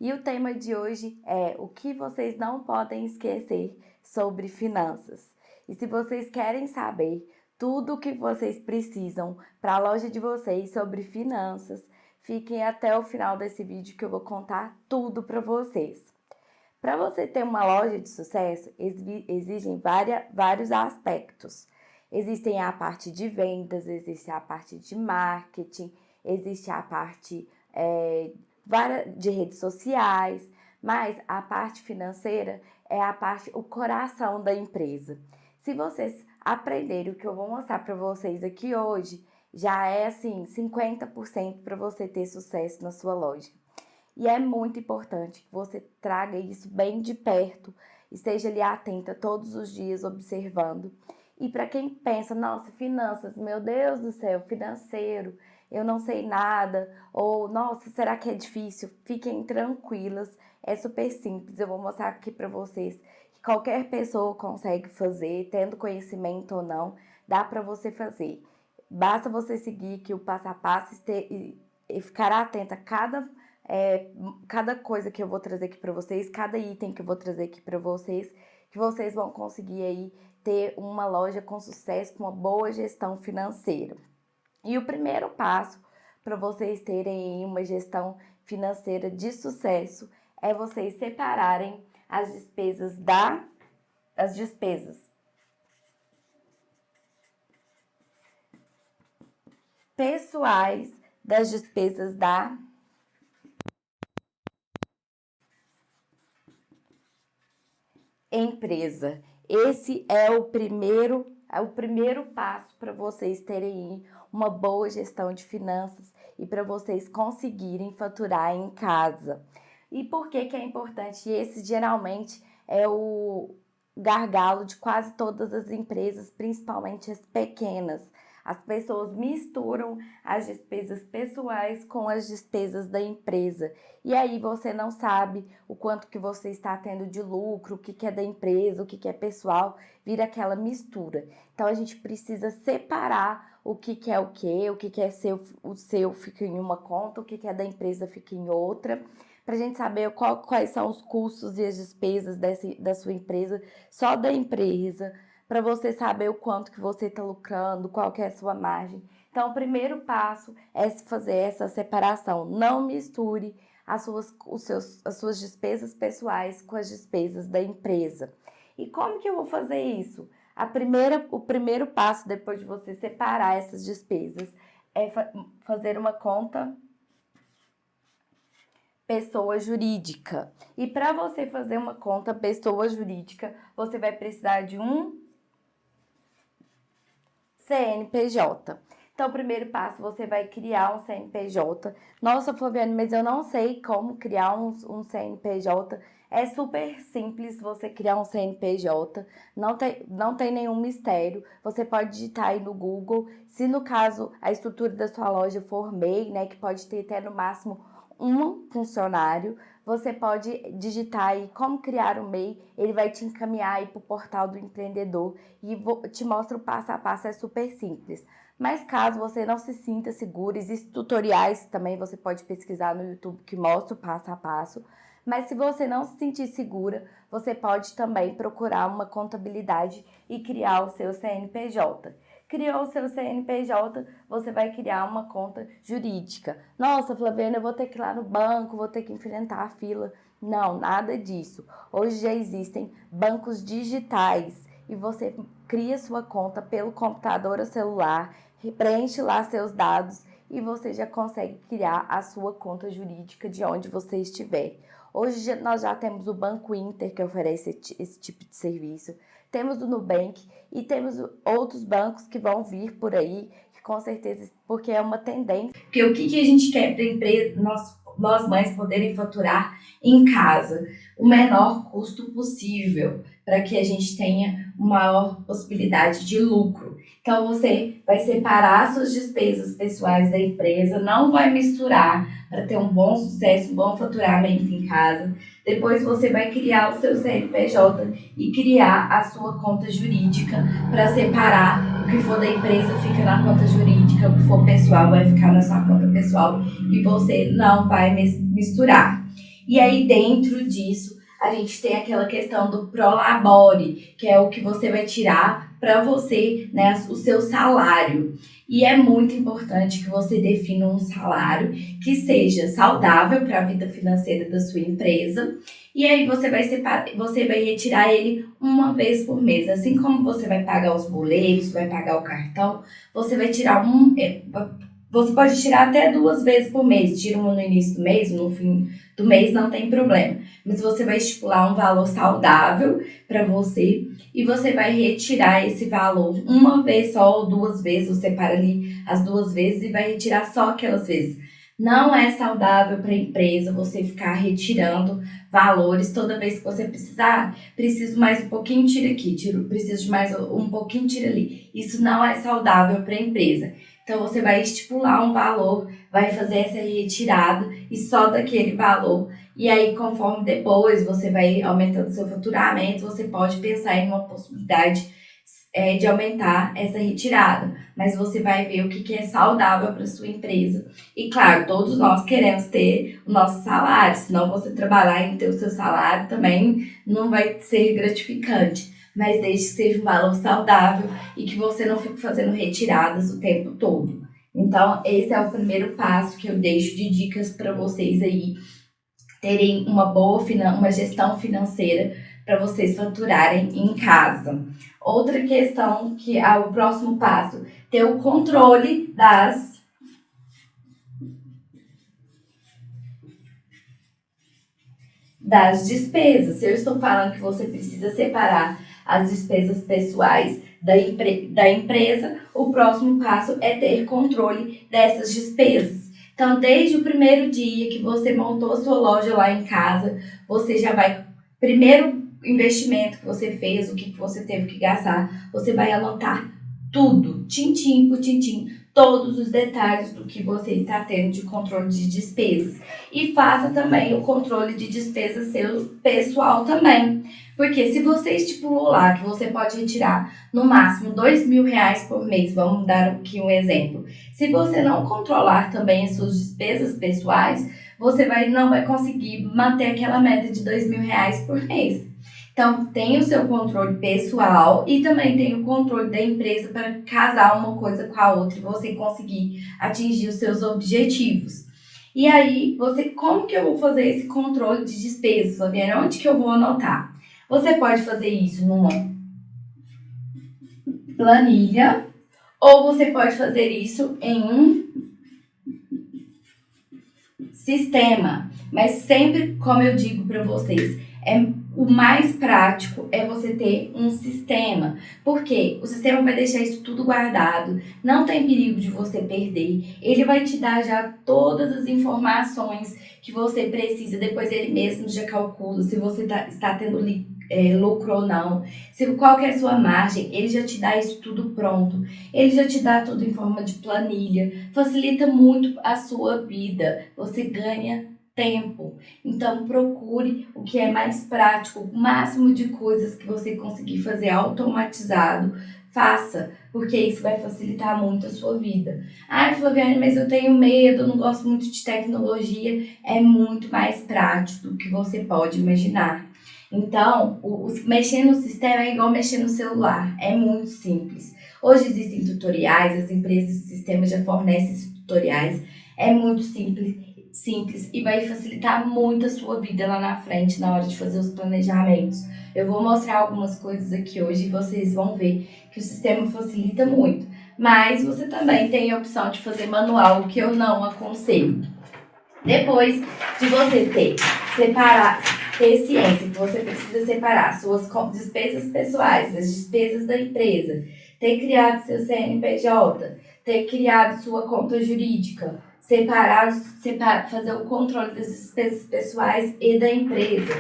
E o tema de hoje é o que vocês não podem esquecer sobre finanças. E se vocês querem saber tudo o que vocês precisam para a loja de vocês sobre finanças, fiquem até o final desse vídeo que eu vou contar tudo para vocês. Para você ter uma loja de sucesso, exigem vários aspectos. Existem a parte de vendas, existe a parte de marketing, existe a parte de redes sociais, mas a parte financeira é o coração da empresa. Se vocês aprenderem o que eu vou mostrar para vocês aqui hoje, já é assim 50% para você ter sucesso na sua loja. E é muito importante que você traga isso bem de perto, esteja ali atenta todos os dias observando. E para quem pensa, nossa, finanças, meu Deus do céu, financeiro, eu não sei nada, ou nossa, será que é difícil? Fiquem tranquilas, é super simples. Eu vou mostrar aqui para vocês que qualquer pessoa consegue fazer, tendo conhecimento ou não, dá para você fazer. Basta você seguir aqui o passo a passo e ficar atenta a cada coisa que eu vou trazer aqui para vocês, cada item que eu vou trazer aqui para vocês, que vocês vão conseguir aí ter uma loja com sucesso, com uma boa gestão financeira. E o primeiro passo para vocês terem uma gestão financeira de sucesso é vocês separarem as despesas pessoais das despesas da empresa. Esse é o primeiro passo para vocês terem uma boa gestão de finanças e para vocês conseguirem faturar em casa. E por que é importante? Esse geralmente é o gargalo de quase todas as empresas, principalmente as pequenas. As pessoas misturam as despesas pessoais com as despesas da empresa. E aí você não sabe o quanto que você está tendo de lucro, o que é da empresa, o que é pessoal, vira aquela mistura. Então a gente precisa separar o que é o que é o seu fica em uma conta, o que é da empresa fica em outra, para a gente saber quais são os custos e as despesas da sua empresa, só da empresa, para você saber o quanto que você está lucrando, qual que é a sua margem. Então, o primeiro passo é fazer essa separação. Não misture as suas despesas pessoais com as despesas da empresa. E como que eu vou fazer isso? O primeiro passo, depois de você separar essas despesas, é fazer uma conta pessoa jurídica. E para você fazer uma conta pessoa jurídica, você vai precisar de um CNPJ. Então, o primeiro passo, você vai criar um CNPJ. Nossa, Flaviane, mas eu não sei como criar um CNPJ. É super simples você criar um CNPJ. Não tem nenhum mistério. Você pode digitar aí no Google. Se no caso a estrutura da sua loja for MEI, né, que pode ter até no máximo um funcionário, você pode digitar aí como criar um MEI, ele vai te encaminhar aí para o portal do empreendedor e te mostra o passo a passo, é super simples. Mas caso você não se sinta seguro, existem tutoriais também, você pode pesquisar no YouTube que mostra o passo a passo. Mas se você não se sentir segura, você pode também procurar uma contabilidade e criar o seu CNPJ. Criou o seu CNPJ, você vai criar uma conta jurídica. Nossa, Flaviana, eu vou ter que ir lá no banco, vou ter que enfrentar a fila. Não, nada disso. Hoje já existem bancos digitais e você cria sua conta pelo computador ou celular, preenche lá seus dados e você já consegue criar a sua conta jurídica de onde você estiver. Hoje nós já temos o Banco Inter que oferece esse tipo de serviço. Temos o Nubank e temos outros bancos que vão vir por aí, que com certeza, porque é uma tendência. Porque o que a gente quer para a empresa, nós mães poderem faturar em casa? O menor custo possível, para que a gente tenha maior possibilidade de lucro. Então, você vai separar suas despesas pessoais da empresa, não vai misturar para ter um bom sucesso, um bom faturamento em casa. Depois você vai criar o seu CNPJ e criar a sua conta jurídica para separar o que for da empresa fica na conta jurídica, o que for pessoal vai ficar na sua conta pessoal e você não vai misturar. E aí, dentro disso, a gente tem aquela questão do prolabore, que é o que você vai tirar para você, né, o seu salário. E é muito importante que você defina um salário que seja saudável para a vida financeira da sua empresa. E aí você vai retirar ele uma vez por mês. Assim como você vai pagar os boletos, vai pagar o cartão, você vai tirar você pode tirar até 2 vezes por mês. Tira uma no início do mês, no fim do mês, não tem problema. Mas você vai estipular um valor saudável para você e você vai retirar esse valor uma vez só ou 2 vezes. Você separa ali as 2 vezes e vai retirar só aquelas vezes. Não é saudável para a empresa você ficar retirando valores toda vez que você precisar. Preciso mais um pouquinho, tira aqui. Preciso de mais um pouquinho, tira ali. Isso não é saudável para a empresa. Então, você vai estipular um valor, vai fazer essa retirada e só daquele valor. E aí, conforme depois você vai aumentando seu faturamento, você pode pensar em uma possibilidade de aumentar essa retirada. Mas você vai ver o que é saudável para sua empresa. E claro, todos nós queremos ter o nosso salário, senão você trabalhar e ter o seu salário também não vai ser gratificante. Mas desde que seja um valor saudável e que você não fique fazendo retiradas o tempo todo. Então, esse é o primeiro passo que eu deixo de dicas para vocês aí terem uma gestão financeira para vocês faturarem em casa. Outra questão que é o próximo passo, ter o controle das despesas. Se eu estou falando que você precisa separar as despesas pessoais da empresa, o próximo passo é ter controle dessas despesas. Então, desde o primeiro dia que você montou a sua loja lá em casa, você já vai, primeiro investimento que você fez, o que você teve que gastar, você vai anotar tudo, tintim por tintim, todos os detalhes do que você está tendo de controle de despesas. E faça também o controle de despesas seu pessoal também. Porque se você estipulou lá que você pode retirar no máximo R$ 2.000 por mês, vamos dar aqui um exemplo. Se você não controlar também as suas despesas pessoais, você não vai conseguir manter aquela meta de R$ 2.000 por mês. Então, tem o seu controle pessoal e também tem o controle da empresa para casar uma coisa com a outra e você conseguir atingir os seus objetivos. E aí, como que eu vou fazer esse controle de despesas, Fabiana? Onde que eu vou anotar? Você pode fazer isso numa planilha ou você pode fazer isso em um sistema. Mas sempre, como eu digo para vocês, o mais prático é você ter um sistema, porque o sistema vai deixar isso tudo guardado, não tem perigo de você perder, ele vai te dar já todas as informações que você precisa, depois ele mesmo já calcula se você está tendo lucro ou não, qual que é a sua margem, ele já te dá isso tudo pronto, ele já te dá tudo em forma de planilha, facilita muito a sua vida, você ganha tempo. Então, procure o que é mais prático, o máximo de coisas que você conseguir fazer automatizado, faça, porque isso vai facilitar muito a sua vida. Ai, Flaviane, mas eu tenho medo, não gosto muito de tecnologia. É muito mais prático do que você pode imaginar. Então, mexer no sistema é igual mexer no celular, é muito simples. Hoje existem tutoriais, as empresas de sistema já fornecem esses tutoriais, é muito simples e vai facilitar muito a sua vida lá na frente na hora de fazer os planejamentos. Eu vou mostrar algumas coisas aqui hoje e vocês vão ver que o sistema facilita muito. Mas você também tem a opção de fazer manual, o que eu não aconselho. Depois de você ter ciência que você precisa separar suas despesas pessoais, as despesas da empresa, ter criado seu CNPJ, ter criado sua conta jurídica, fazer o controle das despesas pessoais e da empresa.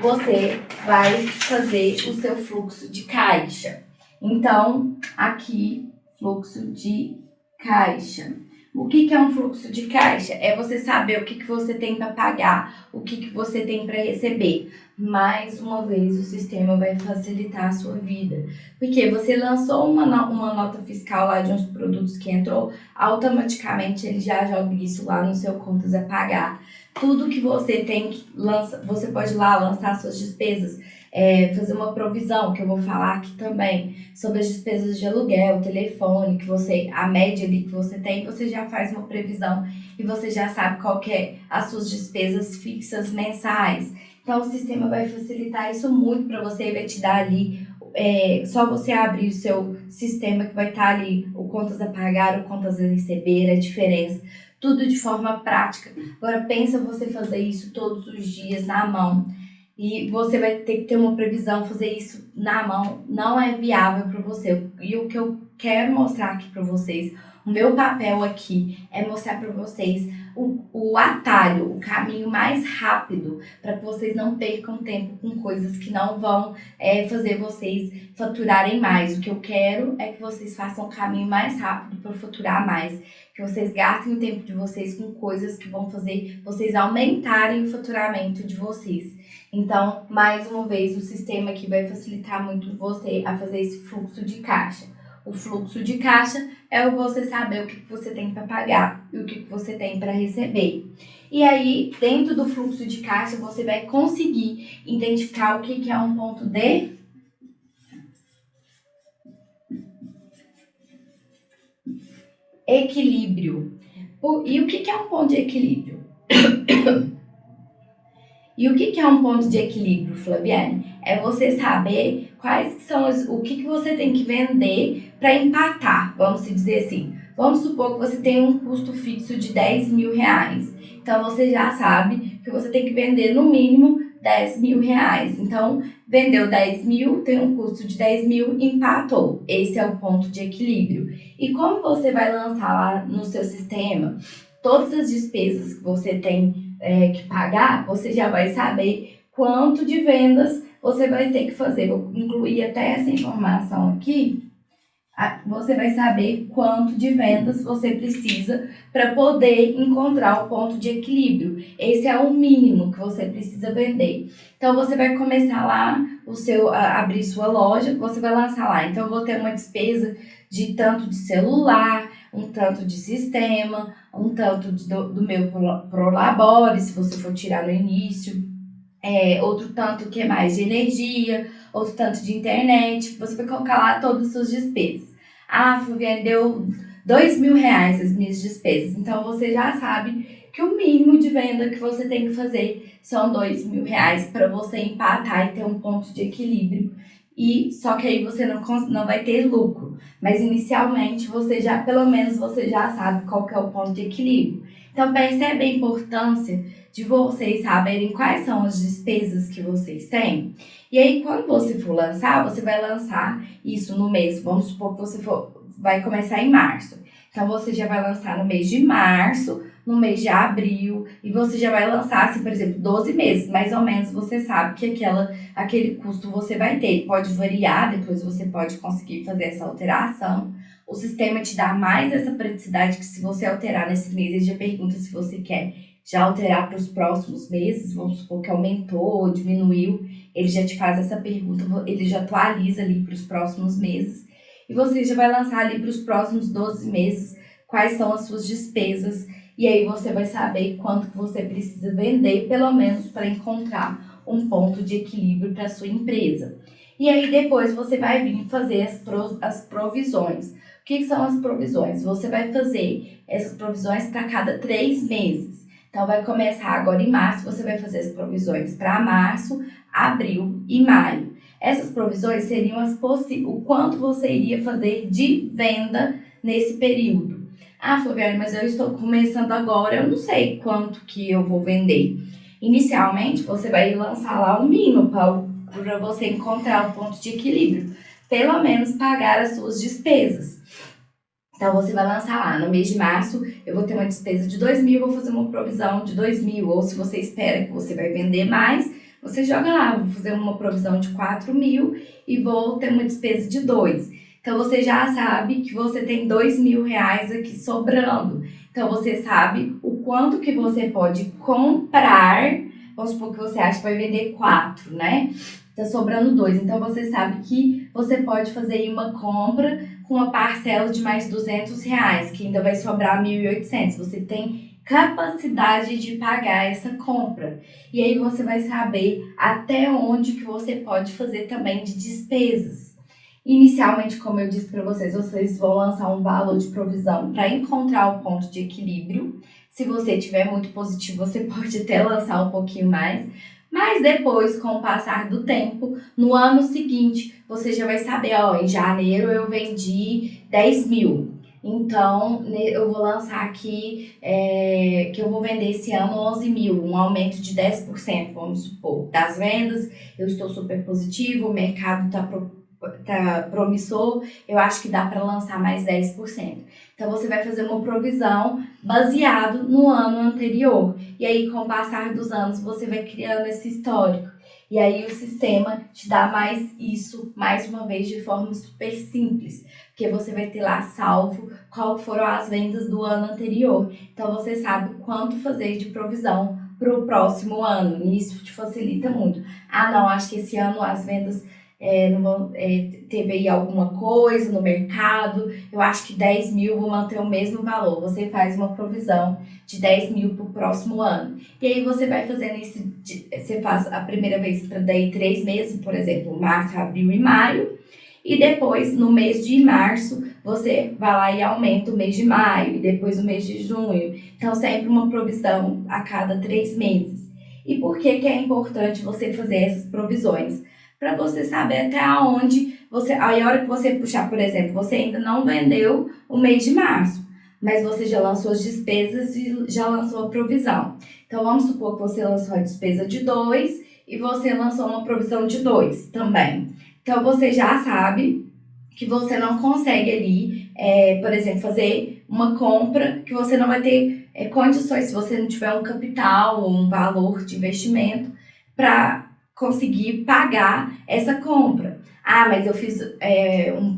Você vai fazer o seu fluxo de caixa. Então, aqui, fluxo de caixa. O que é um fluxo de caixa? É você saber o que você tem para pagar, o que você tem para receber. Mais uma vez, o sistema vai facilitar a sua vida. Porque você lançou uma nota fiscal lá de uns produtos que entrou, automaticamente ele já joga isso lá no seu contas a pagar. Tudo que você tem que lançar, você pode lá lançar suas despesas, fazer uma provisão, que eu vou falar aqui também, sobre as despesas de aluguel, telefone, a média ali que você tem, você já faz uma previsão e você já sabe qual que é as suas despesas fixas mensais. Então, o sistema vai facilitar isso muito para você, vai te dar ali, só você abrir o seu sistema que vai estar ali, o contas a pagar, o contas a receber, a diferença, tudo de forma prática. Agora, pensa você fazer isso todos os dias na mão. E você vai ter que ter uma previsão, fazer isso na mão não é viável para você. E o que eu quero mostrar aqui para vocês, o meu papel aqui é mostrar para vocês o atalho, o caminho mais rápido, para que vocês não percam tempo com coisas que não vão fazer vocês faturarem mais. O que eu quero é que vocês façam o caminho mais rápido para faturar mais, que vocês gastem o tempo de vocês com coisas que vão fazer vocês aumentarem o faturamento de vocês. Então, mais uma vez, o sistema aqui vai facilitar muito você a fazer esse fluxo de caixa. O fluxo de caixa é você saber o que você tem para pagar e o que você tem para receber. E aí, dentro do fluxo de caixa, você vai conseguir identificar o que é um ponto de equilíbrio. E o que é um ponto de equilíbrio? E o que é um ponto de equilíbrio, Flaviane? É você saber quais são o que você tem que vender para empatar, vamos dizer assim. Vamos supor que você tem um custo fixo de 10 mil reais. Então, você já sabe que você tem que vender no mínimo 10 mil reais. Então, vendeu 10 mil, tem um custo de 10 mil, empatou. Esse é o ponto de equilíbrio. E como você vai lançar lá no seu sistema todas as despesas que você tem que pagar, você já vai saber quanto de vendas você vai ter que fazer. Vou incluir até essa informação aqui. Você vai saber quanto de vendas você precisa para poder encontrar o ponto de equilíbrio. Esse é o mínimo que você precisa vender. Então, você vai começar lá abrir sua loja, você vai lançar lá. Então, eu vou ter uma despesa de tanto de celular, um tanto de sistema, um tanto do meu Prolabore, se você for tirar no início, outro tanto que é mais de energia, outro tanto de internet. Você vai colocar lá todas as suas despesas. Flaviane, deu 2 mil reais as minhas despesas. Então, você já sabe que o mínimo de venda que você tem que fazer são 2 mil reais para você empatar e ter um ponto de equilíbrio. Só que aí você não vai ter lucro. Mas inicialmente, pelo menos você já sabe qual que é o ponto de equilíbrio. Então, percebe a importância de vocês saberem quais são as despesas que vocês têm. E aí, quando você for lançar, você vai lançar isso no mês. Vamos supor que você vai começar em março. Então, você já vai lançar no mês de março, no mês de abril, e você já vai lançar, assim, por exemplo, 12 meses. Mais ou menos você sabe que aquele custo você vai ter. Pode variar, depois você pode conseguir fazer essa alteração. O sistema te dá mais essa praticidade que se você alterar nesse mês, ele já pergunta se você quer já alterar para os próximos meses, vamos supor que aumentou ou diminuiu, ele já te faz essa pergunta, ele já atualiza ali para os próximos meses. E você já vai lançar ali para os próximos 12 meses quais são as suas despesas. E aí você vai saber quanto que você precisa vender, pelo menos para encontrar um ponto de equilíbrio para a sua empresa. E aí depois você vai vir fazer as provisões. O que são as provisões? Você vai fazer essas provisões para cada 3 meses. Então, vai começar agora em março, você vai fazer as provisões para março, abril e maio. Essas provisões seriam o quanto você iria fazer de venda nesse período. Flaviane, mas eu estou começando agora, eu não sei quanto que eu vou vender. Inicialmente, você vai lançar lá o mínimo para você encontrar o ponto de equilíbrio. Pelo menos pagar as suas despesas. Então, você vai lançar lá, no mês de março, eu vou ter uma despesa de 2 mil, vou fazer uma provisão de 2 mil. Ou se você espera que você vai vender mais, você joga lá, vou fazer uma provisão de 4 mil e vou ter uma despesa de 2. Então, você já sabe que você tem 2 mil reais aqui sobrando. Então você sabe o quanto que você pode comprar. Vamos supor que você acha que vai vender 4, né? Tá sobrando 2. Então você sabe que você pode fazer aí uma compra com uma parcela de mais R$ 200, que ainda vai sobrar 1.800. Você tem capacidade de pagar essa compra. E aí você vai saber até onde que você pode fazer também de despesas. Inicialmente, como eu disse para vocês vão lançar um valor de provisão para encontrar o ponto de equilíbrio. Se você tiver muito positivo, você pode até lançar um pouquinho mais. Mas depois, com o passar do tempo, no ano seguinte, você já vai saber, ó, em janeiro eu vendi 10 mil. Então, eu vou lançar aqui, que eu vou vender esse ano 11 mil, um aumento de 10%, vamos supor, das vendas. Eu estou super positivo, o mercado tá promissor, eu acho que dá para lançar mais 10%. Então, você vai fazer uma provisão baseado no ano anterior. E aí, com o passar dos anos, você vai criando esse histórico. E aí, o sistema te dá mais isso, mais uma vez, de forma super simples. Porque você vai ter lá salvo qual foram as vendas do ano anterior. Então, você sabe quanto fazer de provisão para o próximo ano. E isso te facilita muito. Ah, não, acho que esse ano as vendas teve aí alguma coisa no mercado, eu acho que 10 mil vou manter o mesmo valor. Você faz uma provisão de 10 mil para o próximo ano. E aí você vai fazendo isso, você faz a primeira vez para daí 3 meses, por exemplo, março, abril e maio. E depois, no mês de março, você vai lá e aumenta o mês de maio, e depois o mês de junho. Então, sempre uma provisão a cada 3 meses. E por que é importante você fazer essas provisões? Para você saber até onde você... Aí, a hora que você puxar, por exemplo, você ainda não vendeu o mês de março, mas você já lançou as despesas e já lançou a provisão. Então, vamos supor que você lançou a despesa de 2 e você lançou uma provisão de 2 também. Então, você já sabe que você não consegue ali, por exemplo, fazer uma compra que você não vai ter condições, se você não tiver um capital ou um valor de investimento para conseguir pagar essa compra. Ah, mas eu fiz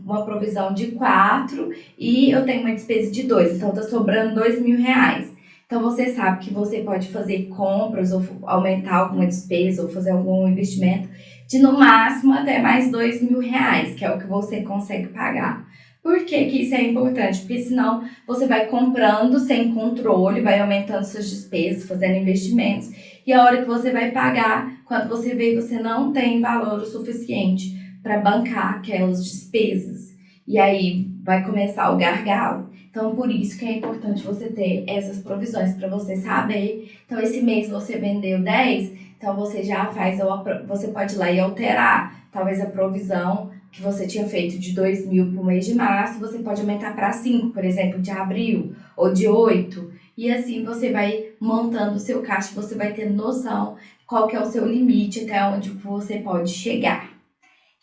uma provisão de 4 e eu tenho uma despesa de 2, então tá sobrando R$ 2.000. Então você sabe que você pode fazer compras ou aumentar alguma despesa ou fazer algum investimento de no máximo até mais R$ 2.000, que é o que você consegue pagar. Por que isso é importante? Porque senão você vai comprando sem controle, vai aumentando suas despesas, fazendo investimentos, e a hora que você vai pagar, quando você vê, você não tem valor o suficiente para bancar aquelas despesas. E aí vai começar o gargalo. Então, por isso que é importante você ter essas provisões para você saber. Então, esse mês você vendeu 10, então você já faz, você pode ir lá e alterar, talvez a provisão que você tinha feito de 2 mil para o mês de março, você pode aumentar para 5, por exemplo, de abril, ou de 8. E assim você vai montando o seu caixa, você vai ter noção qual que é o seu limite, até onde você pode chegar.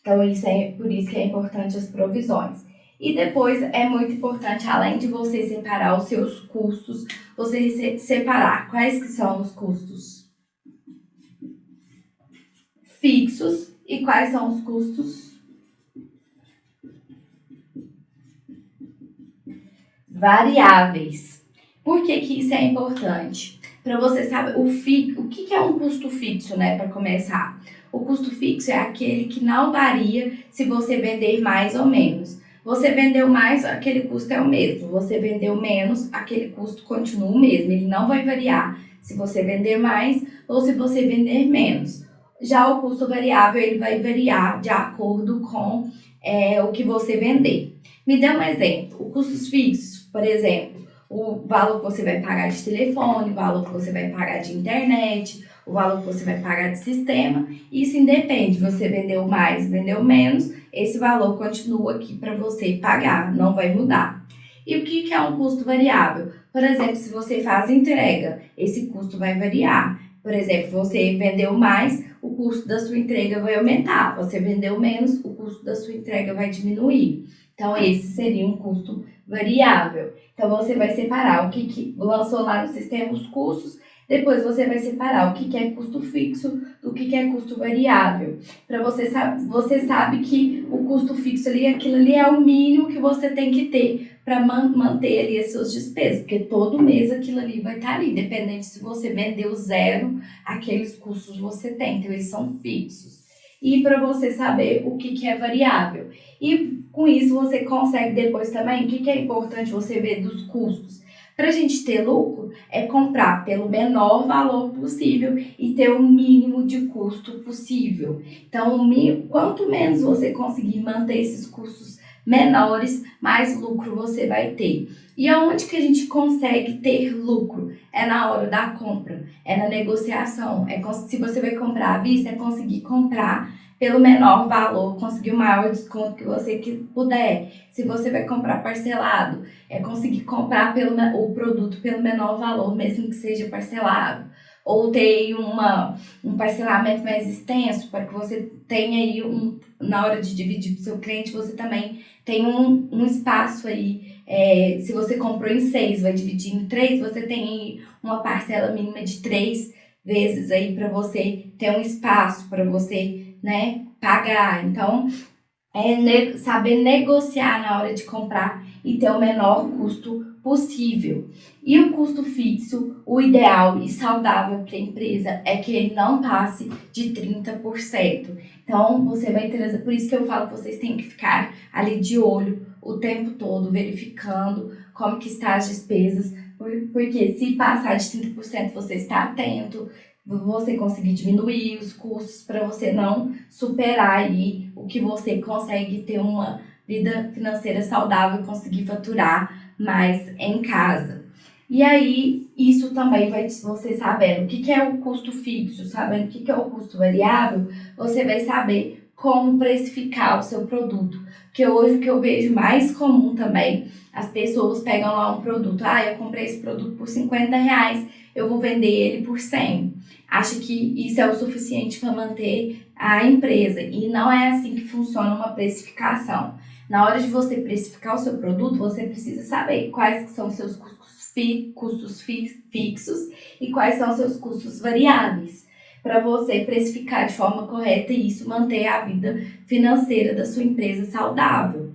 Então, por isso que é importante as provisões. E depois é muito importante, além de você separar os seus custos, você separar quais que são os custos fixos e quais são os custos variáveis. Por que isso é importante? Para você saber o que é um custo fixo, né? Para começar. O custo fixo é aquele que não varia se você vender mais ou menos. Você vendeu mais, aquele custo é o mesmo. Você vendeu menos, aquele custo continua o mesmo. Ele não vai variar se você vender mais ou se você vender menos. Já o custo variável, ele vai variar de acordo com o que você vender. Me dê um exemplo. O custos fixos, por exemplo, o valor que você vai pagar de telefone, o valor que você vai pagar de internet, o valor que você vai pagar de sistema. Isso independe, você vendeu mais, vendeu menos, esse valor continua aqui para você pagar, não vai mudar. E o que é um custo variável? Por exemplo, se você faz entrega, esse custo vai variar. Por exemplo, você vendeu mais, o custo da sua entrega vai aumentar. Você vendeu menos, o custo da sua entrega vai diminuir. Então, esse seria um custo variável. Então, você vai separar o que lançou lá no sistema, os custos, Depois você vai separar o que que é custo fixo do que é custo variável. Para você sabe que o custo fixo ali, aquilo ali é o mínimo que você tem que ter para manter ali as suas despesas, porque todo mês aquilo ali vai estar ali, dependente se você vendeu zero, aqueles custos você tem, então eles são fixos. E para você saber o que é variável. E com isso você consegue depois também, o que é importante você ver dos custos. Para a gente ter lucro, é comprar pelo menor valor possível e ter o mínimo de custo possível. Então, quanto menos você conseguir manter esses custos menores, mais lucro você vai ter. E aonde que a gente consegue ter lucro? É na hora da compra, é na negociação. Se você vai comprar à vista, é conseguir comprar pelo menor valor, conseguir o maior desconto que você puder. Se você vai comprar parcelado, é conseguir comprar o produto pelo menor valor, mesmo que seja parcelado. Ou ter um parcelamento mais extenso, para que você tenha aí, na hora de dividir para o seu cliente, você também tem um espaço aí. Se você comprou em 6, vai dividir em 3, você tem aí uma parcela mínima de 3 vezes aí para você ter um espaço para você, né, pagar. Então, saber negociar na hora de comprar e ter o menor custo possível. E o custo fixo, o ideal e saudável para a empresa é que ele não passe de 30%. Então, você vai ter, por isso que eu falo que vocês têm que ficar ali de olho o tempo todo, verificando como que está as despesas, porque se passar de 30%, você está atento, você conseguir diminuir os custos para você não superar aí o que você consegue ter uma vida financeira saudável e conseguir faturar mais em casa. E aí, isso também vai você sabendo o que é o custo fixo, sabendo o que é o custo variável, você vai saber como precificar o seu produto. Porque hoje o que eu vejo mais comum também, as pessoas pegam lá um produto, eu comprei esse produto por R$50, eu vou vender ele por 100. Acha que isso é o suficiente para manter a empresa. E não é assim que funciona uma precificação. Na hora de você precificar o seu produto, você precisa saber quais são os seus custos fixos e quais são os seus custos variáveis, para você precificar de forma correta e isso manter a vida financeira da sua empresa saudável,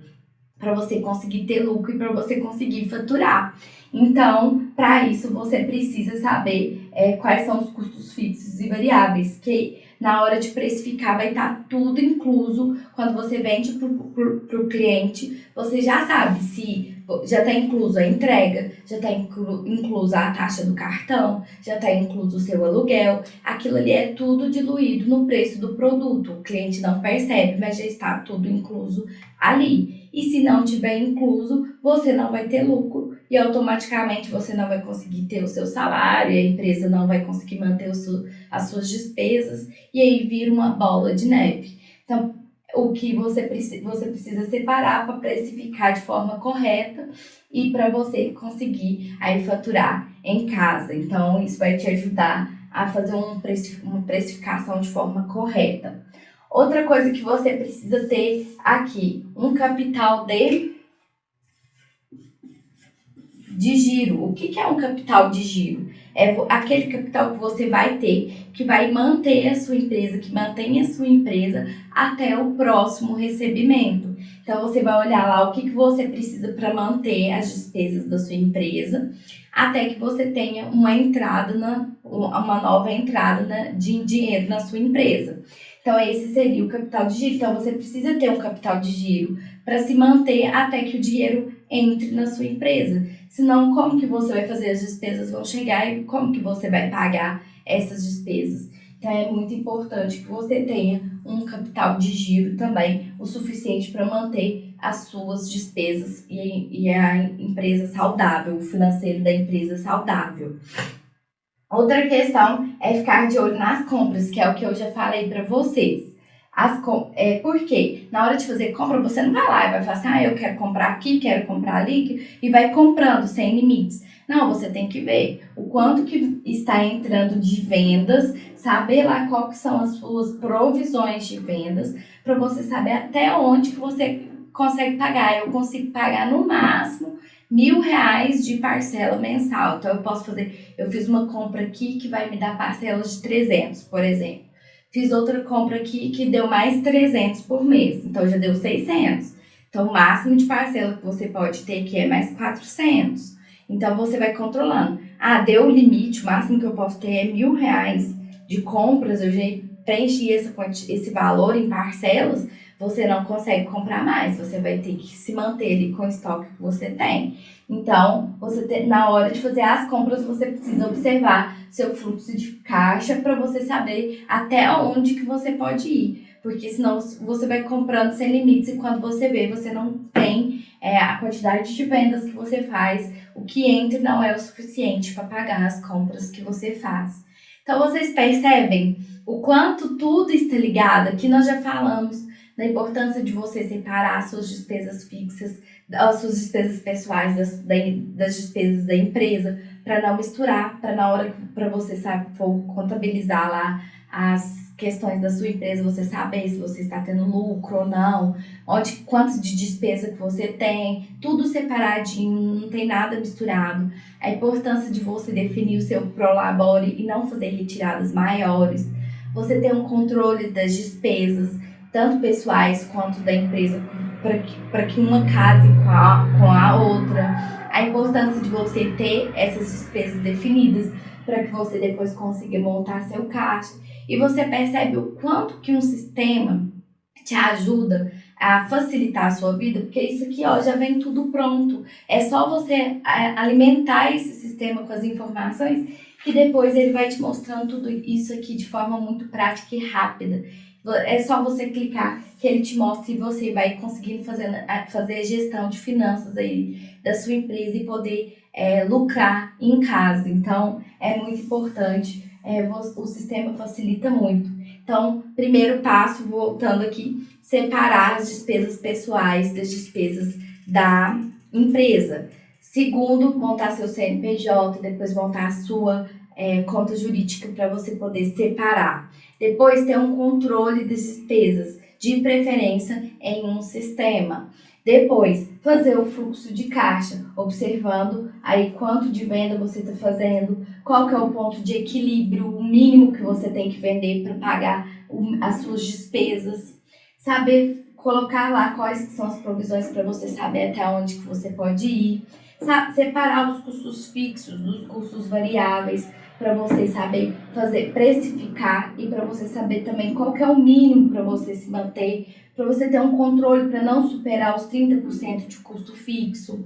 para você conseguir ter lucro e para você conseguir faturar. Então, para isso, você precisa saber quais são os custos fixos e variáveis, que na hora de precificar vai estar tudo incluso. Quando você vende para o cliente, você já sabe se já está incluso a entrega, já está incluso a taxa do cartão, já está incluso o seu aluguel. Aquilo ali é tudo diluído no preço do produto. O cliente não percebe, mas já está tudo incluso ali. E se não tiver incluso, você não vai ter lucro e automaticamente você não vai conseguir ter o seu salário, a empresa não vai conseguir manter as suas despesas e aí vira uma bola de neve. Então, o que você precisa separar para precificar de forma correta e para você conseguir aí faturar em casa. Então, isso vai te ajudar a fazer uma precificação de forma correta. Outra coisa que você precisa ter aqui, um capital de giro. O que é um capital de giro? É aquele capital que você vai ter, que vai manter a sua empresa, que mantém a sua empresa até o próximo recebimento. Então, você vai olhar lá o que você precisa para manter as despesas da sua empresa, até que você tenha uma nova entrada de dinheiro na sua empresa. Então, esse seria o capital de giro. Então, você precisa ter um capital de giro para se manter até que o dinheiro entre na sua empresa. Senão, como que você vai fazer as despesas vão chegar e como que você vai pagar essas despesas? Então, é muito importante que você tenha um capital de giro também, o suficiente para manter as suas despesas e a empresa saudável, o financeiro da empresa saudável. Outra questão é ficar de olho nas compras, que é o que eu já falei para vocês. Porque na hora de fazer compra, você não vai lá e vai falar assim, eu quero comprar aqui, quero comprar ali, e vai comprando sem limites. Não, você tem que ver o quanto que está entrando de vendas, saber lá quais são as suas provisões de vendas, para você saber até onde que você consegue pagar. Eu consigo pagar no máximo R$ 1.000 de parcela mensal. Então eu fiz uma compra aqui que vai me dar parcelas de 300, por exemplo. Fiz outra compra aqui que deu mais 300 por mês, então já deu 600. Então o máximo de parcela que você pode ter aqui é mais 400. Então você vai controlando. Ah, deu o limite, o máximo que eu posso ter é R$ 1.000 de compras, eu já preenchi esse valor em parcelas, você não consegue comprar mais, você vai ter que se manter ali com o estoque que você tem. Então, na hora de fazer as compras, você precisa observar seu fluxo de caixa para você saber até onde que você pode ir. Porque senão você vai comprando sem limites e quando você vê, você não tem a quantidade de vendas que você faz, o que entra não é o suficiente para pagar as compras que você faz. Então, vocês percebem o quanto tudo está ligado? Aqui nós já falamos da importância de você separar as suas despesas fixas, as suas despesas pessoais das despesas da empresa, para não misturar, para na hora para você for contabilizar lá as questões da sua empresa, você saber se você está tendo lucro ou não, quanto de despesa que você tem, tudo separadinho, não tem nada misturado. A importância de você definir o seu prolabore e não fazer retiradas maiores. Você ter um controle das despesas, tanto pessoais quanto da empresa, para que uma case com a outra. A importância de você ter essas despesas definidas para que você depois consiga montar seu caixa. E você percebe o quanto que um sistema te ajuda a facilitar a sua vida, porque isso aqui já vem tudo pronto. É só você alimentar esse sistema com as informações que depois ele vai te mostrando tudo isso aqui de forma muito prática e rápida. É só você clicar que ele te mostra e você vai conseguindo fazer a gestão de finanças aí da sua empresa e poder lucrar em casa. Então, é muito importante, o sistema facilita muito. Então, primeiro passo, voltando aqui, separar as despesas pessoais das despesas da empresa. Segundo, montar seu CNPJ, depois montar a sua conta jurídica para você poder separar. Depois, ter um controle das despesas, de preferência em um sistema. Depois, fazer o fluxo de caixa, observando aí quanto de venda você está fazendo, qual que é o ponto de equilíbrio, o mínimo que você tem que vender para pagar as suas despesas. Saber colocar lá quais são as provisões para você saber até onde que você pode ir. Separar os custos fixos dos custos variáveis, para você saber precificar e para você saber também qual que é o mínimo para você se manter, para você ter um controle para não superar os 30% de custo fixo.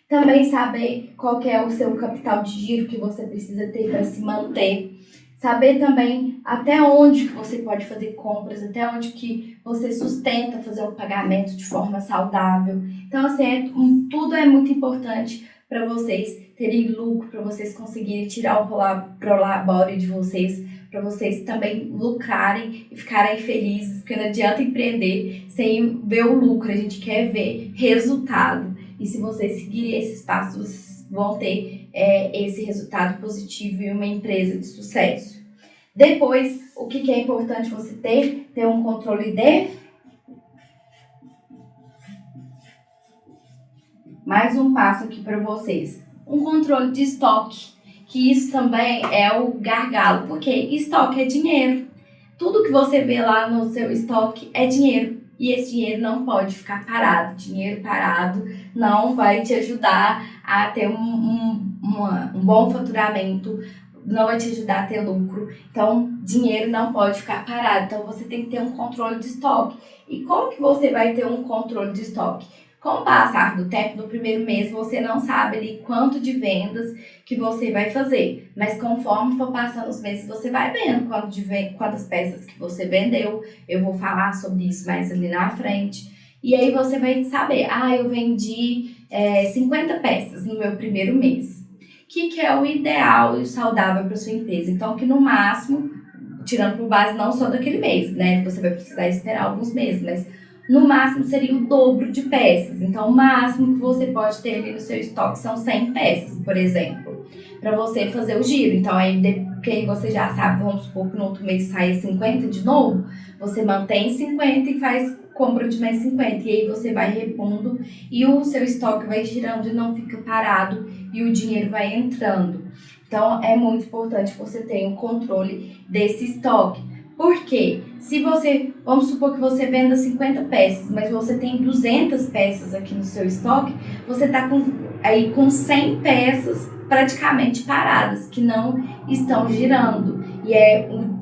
Também saber qual que é o seu capital de giro que você precisa ter para se manter. Saber também até onde que você pode fazer compras, até onde que você sustenta fazer o pagamento de forma saudável. Então, assim, tudo é muito importante para vocês terem lucro, para vocês conseguirem tirar o prolabore de vocês, para vocês também lucrarem e ficarem felizes, porque não adianta empreender sem ver o lucro, a gente quer ver resultado. E se vocês seguirem esses passos, vocês vão ter esse resultado positivo e uma empresa de sucesso. Depois, o que é importante você ter? Ter um controle de... Mais um passo aqui para vocês. Um controle de estoque, que isso também é o gargalo, porque estoque é dinheiro. Tudo que você vê lá no seu estoque é dinheiro. E esse dinheiro não pode ficar parado. Dinheiro parado não vai te ajudar a ter um bom faturamento, não vai te ajudar a ter lucro. Então, dinheiro não pode ficar parado. Então, você tem que ter um controle de estoque. E como que você vai ter um controle de estoque? Com o passar do tempo, no primeiro mês, você não sabe ali quanto de vendas que você vai fazer. Mas conforme for passando os meses, você vai vendo quantas peças que você vendeu. Eu vou falar sobre isso mais ali na frente. E aí você vai saber, eu vendi 50 peças no meu primeiro mês. O que é o ideal e o saudável para sua empresa? Então, que no máximo, tirando por base não só daquele mês, né? Você vai precisar esperar alguns meses, mas... no máximo seria o dobro de peças. Então, o máximo que você pode ter ali no seu estoque são 100 peças, por exemplo. para você fazer o giro. Então, aí, porque aí você já sabe, vamos supor que no outro mês saia 50 de novo, você mantém 50 e faz compra de mais 50. E aí você vai repondo e o seu estoque vai girando e não fica parado e o dinheiro vai entrando. Então, é muito importante que você tenha o controle desse estoque. Por quê? Se você, vamos supor que você venda 50 peças, mas você tem 200 peças aqui no seu estoque, você está aí com 100 peças praticamente paradas, que não estão girando. E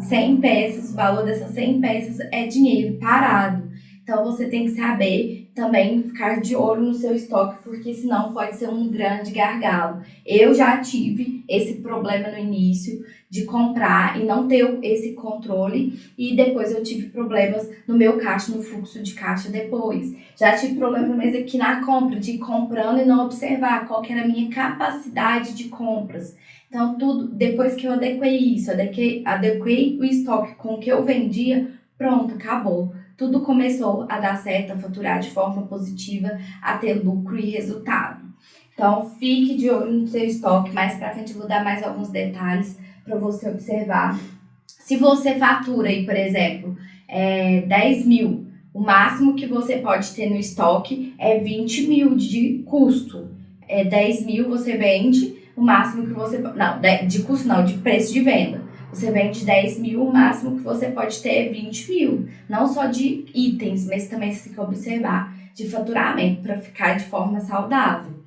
100 peças, o valor dessas 100 peças é dinheiro parado. Então, você tem que saber também ficar de olho no seu estoque, porque senão pode ser um grande gargalo. Eu já tive esse problema no início de comprar e não ter esse controle, e depois eu tive problemas no meu caixa, no fluxo de caixa depois. Já tive problemas também aqui na compra, de ir comprando e não observar qual que era a minha capacidade de compras. Então, tudo, depois que eu adequei isso, adequei o estoque com o que eu vendia, pronto, acabou. Tudo começou a dar certo, a faturar de forma positiva, a ter lucro e resultado. Então, fique de olho no seu estoque. Mais pra frente eu vou dar mais alguns detalhes para você observar. Se você fatura aí, por exemplo, 10 mil, o máximo que você pode ter no estoque é 20 mil de custo. 10 mil você vende, o máximo que você... Não, de custo não, de preço de venda. Você vende 10 mil, o máximo que você pode ter é 20 mil. Não só de itens, mas também você tem que observar de faturamento para ficar de forma saudável.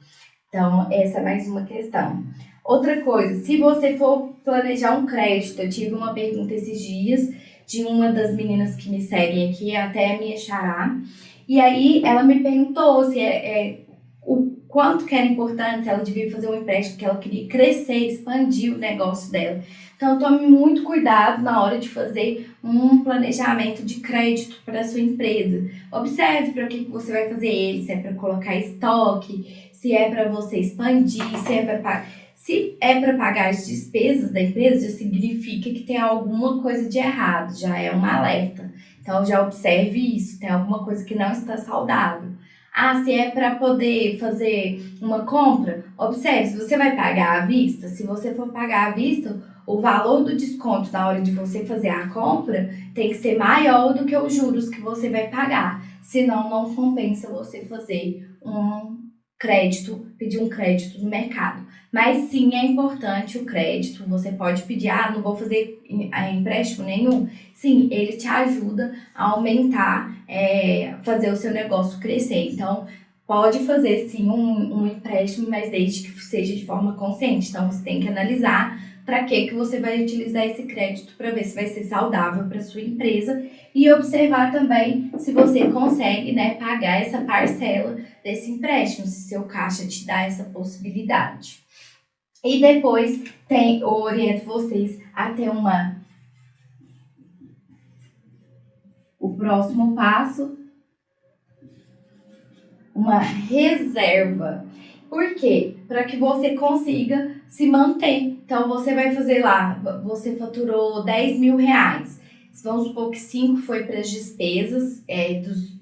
Então, essa é mais uma questão. Outra coisa, se você for planejar um crédito, eu tive uma pergunta esses dias de uma das meninas que me seguem aqui, até a minha xará, e aí ela me perguntou se o quanto que era importante, se ela devia fazer um empréstimo, porque ela queria crescer, expandir o negócio dela. Então, tome muito cuidado na hora de fazer um planejamento de crédito para a sua empresa. Observe para que você vai fazer ele, se é para colocar estoque, se é para você expandir, se é para pagar as despesas da empresa, já significa que tem alguma coisa de errado, já é um alerta. Então, já observe isso, tem alguma coisa que não está saudável. Se é para poder fazer uma compra, observe, se você vai pagar à vista, se você for pagar à vista, o valor do desconto na hora de você fazer a compra tem que ser maior do que os juros que você vai pagar. Senão, não compensa você fazer pedir um crédito no mercado. Mas sim, é importante o crédito. Você pode pedir, não vou fazer empréstimo nenhum. Sim, ele te ajuda a aumentar, fazer o seu negócio crescer. Então, pode fazer sim um empréstimo, mas desde que seja de forma consciente. Então, você tem que analisar para que você vai utilizar esse crédito para ver se vai ser saudável para sua empresa e observar também se você consegue, pagar essa parcela desse empréstimo, se seu caixa te dá essa possibilidade. E depois eu oriento vocês a ter o próximo passo, uma reserva. Por quê? Para que você consiga se manter. Então, você vai fazer lá, você faturou 10 mil reais. Vamos supor que 5 foi para as despesas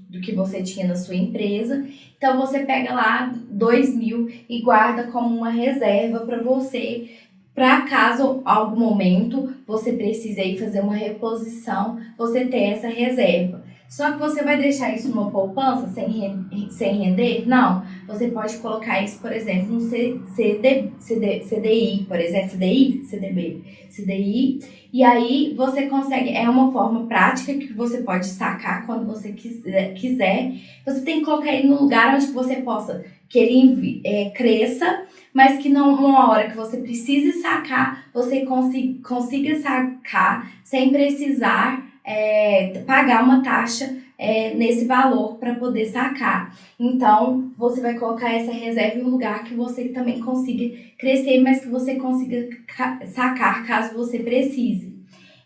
do que você tinha na sua empresa. Então, você pega lá 2 mil e guarda como uma reserva para você, para caso algum momento você precise aí fazer uma reposição, você ter essa reserva. Só que você vai deixar isso numa poupança sem render? Não. Você pode colocar isso, por exemplo, no CDI, por exemplo, CDI, e aí você consegue, é uma forma prática que você pode sacar quando você quiser. Você tem que colocar ele no lugar onde você possa, que ele cresça, mas que não, uma hora que você precise sacar, você consiga sacar sem precisar pagar uma taxa nesse valor para poder sacar. Então, você vai colocar essa reserva em um lugar que você também consiga crescer, mas que você consiga sacar caso você precise.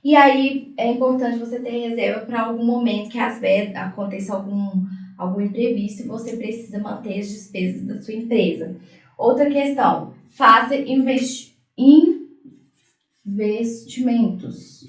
E aí, é importante você ter reserva para algum momento que às vezes aconteça algum imprevisto e você precisa manter as despesas da sua empresa. Outra questão, faça investimentos.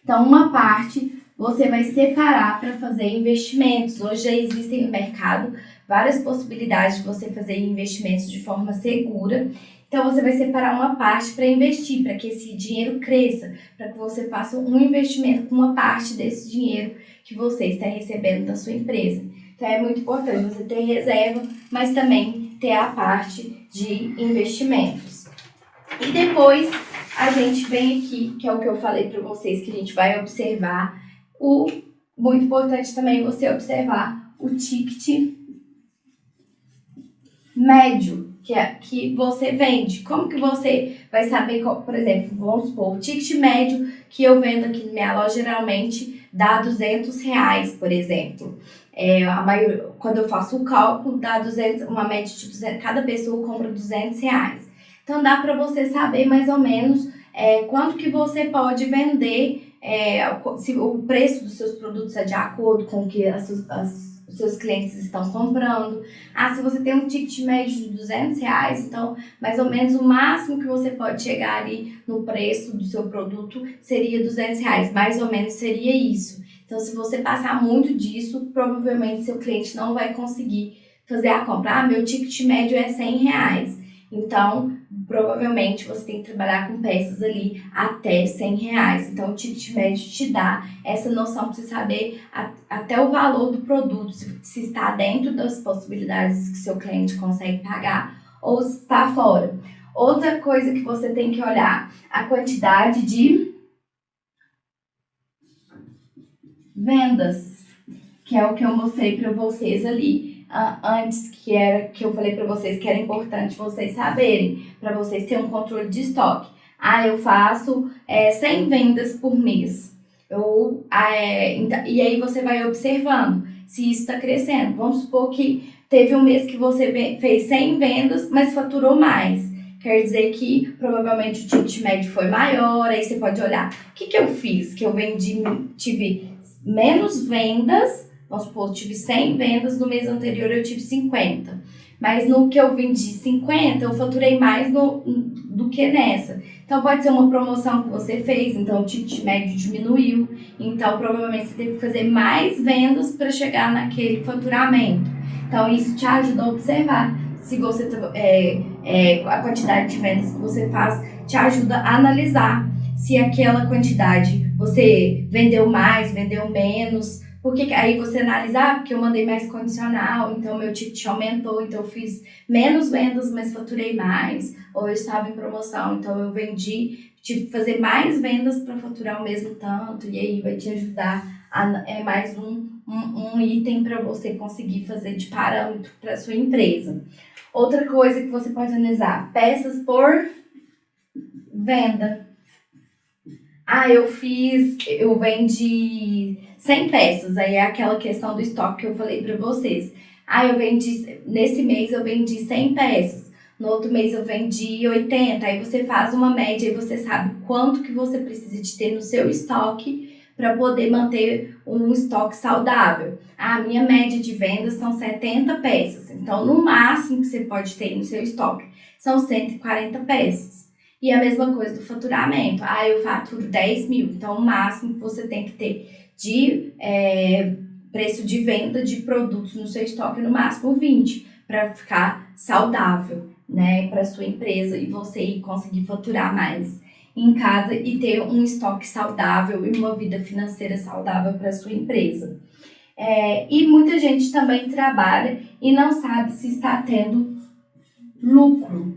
Então, uma parte você vai separar para fazer investimentos. Hoje já existem no mercado várias possibilidades de você fazer investimentos de forma segura. Então, Então, você vai separar uma parte para investir, para que esse dinheiro cresça, para que você faça um investimento com uma parte desse dinheiro que você está recebendo da sua empresa. Então, é muito importante você ter reserva, mas também ter a parte de investimentos. E depois, a gente vem aqui, que é o que eu falei para vocês, que a gente vai observar. Muito importante também você observar o ticket médio que você vende. Como que você vai saber, por exemplo, vamos supor, o ticket médio que eu vendo aqui na minha loja geralmente dá R$200, por exemplo. Quando eu faço o cálculo, dá 200, uma média de 200, cada pessoa compra R$200. Então, dá para você saber mais ou menos quanto que você pode vender, se o preço dos seus produtos é de acordo com o que os seus clientes estão comprando. Se você tem um ticket médio de R$200, então mais ou menos o máximo que você pode chegar ali no preço do seu produto seria R$200, mais ou menos seria isso. Então, se você passar muito disso, provavelmente seu cliente não vai conseguir fazer a compra. Meu ticket médio é R$100. Então, provavelmente você tem que trabalhar com peças ali até R$100. Então, o ticket médio te dá essa noção para você saber até o valor do produto, se está dentro das possibilidades que seu cliente consegue pagar ou se está fora. Outra coisa que você tem que olhar, a quantidade de vendas, que é o que eu mostrei para vocês ali antes, que eu falei para vocês que era importante vocês saberem, para vocês terem um controle de estoque. Eu faço 100 vendas por mês. E aí você vai observando se isso está crescendo. Vamos supor que teve um mês que você fez 100 vendas, mas faturou mais. Quer dizer que provavelmente o ticket médio foi maior. Aí você pode olhar, o que eu fiz? Que eu tive menos vendas. Vamos supor, eu tive 100 vendas, no mês anterior eu tive 50. Mas no que eu vendi 50, eu faturei mais do que nessa. Então, pode ser uma promoção que você fez, então o ticket médio diminuiu. Então, provavelmente você teve que fazer mais vendas para chegar naquele faturamento. Então, isso te ajuda a observar. Se você a quantidade de vendas que você faz te ajuda a analisar se aquela quantidade você vendeu mais, vendeu menos. Porque aí você analisa, porque eu mandei mais condicional, então meu ticket aumentou, então eu fiz menos vendas, mas faturei mais. Ou eu estava em promoção, então eu tive que fazer mais vendas para faturar o mesmo tanto, e aí vai te ajudar mais um item para você conseguir fazer de parâmetro para sua empresa. Outra coisa que você pode analisar, peças por venda. Eu vendi 100 peças, aí é aquela questão do estoque que eu falei para vocês. Nesse mês eu vendi 100 peças, no outro mês eu vendi 80, aí você faz uma média e você sabe quanto que você precisa de ter no seu estoque para poder manter um estoque saudável. Minha média de vendas são 70 peças, então no máximo que você pode ter no seu estoque são 140 peças. E a mesma coisa do faturamento. Eu faturo 10 mil. Então, o máximo que você tem que ter de preço de venda de produtos no seu estoque, no máximo 20, para ficar saudável, né, para sua empresa e você conseguir faturar mais em casa e ter um estoque saudável e uma vida financeira saudável para sua empresa. E muita gente também trabalha e não sabe se está tendo lucro.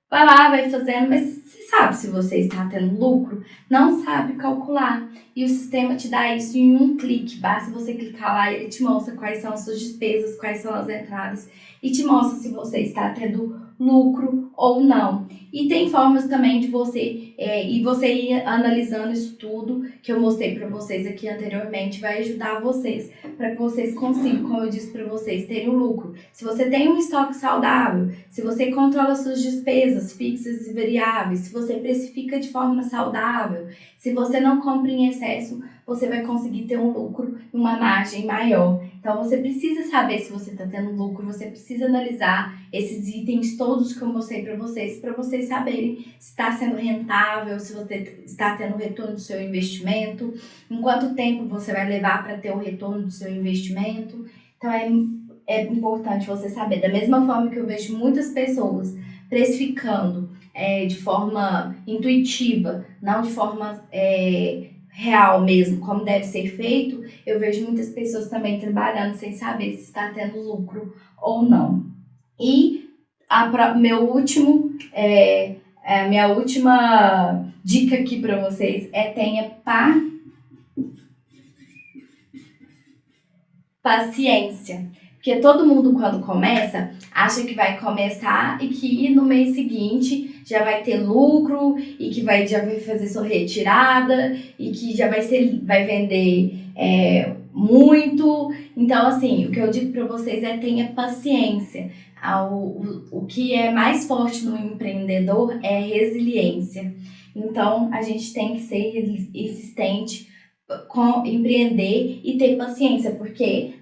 Vai lá, vai fazendo, mas você sabe se você está tendo lucro? Não sabe calcular. E o sistema te dá isso em um clique. Basta você clicar lá e ele te mostra quais são as suas despesas, quais são as entradas e te mostra se você está tendo lucro ou não. E tem formas também de você ir analisando isso tudo que eu mostrei para vocês aqui anteriormente, vai ajudar vocês para que vocês consigam, como eu disse para vocês, terem um lucro. Se você tem um estoque saudável, se você controla suas despesas fixas e variáveis, se você precifica de forma saudável, se você não compra em excesso, você vai conseguir ter um lucro e uma margem maior. Então, você precisa saber se você está tendo lucro, você precisa analisar esses itens todos que eu mostrei para vocês saberem se está sendo rentável, se você está tendo retorno do seu investimento, em quanto tempo você vai levar para ter o retorno do seu investimento. Então, é importante você saber. Da mesma forma que eu vejo muitas pessoas precificando de forma intuitiva, não de forma real mesmo, como deve ser feito, eu vejo muitas pessoas também trabalhando sem saber se está tendo lucro ou não. E minha última dica aqui para vocês é tenha paciência. Porque todo mundo, quando começa, acha que vai começar e que no mês seguinte já vai ter lucro e que já vai fazer sua retirada e que já vai vender muito. Então, assim, o que eu digo para vocês é tenha paciência. O que é mais forte no empreendedor é resiliência. Então, a gente tem que ser insistente empreender e ter paciência, porque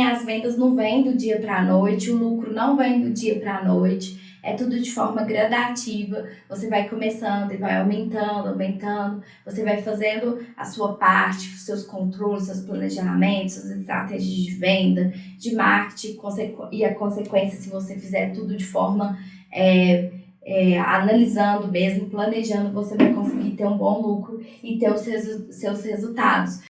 as vendas não vêm do dia para a noite, o lucro não vem do dia para a noite, é tudo de forma gradativa, você vai começando e vai aumentando, você vai fazendo a sua parte, os seus controles, seus planejamentos, suas estratégias de venda, de marketing, e a consequência, se você fizer tudo de forma analisando mesmo, planejando, você vai conseguir ter um bom lucro e ter os seus resultados.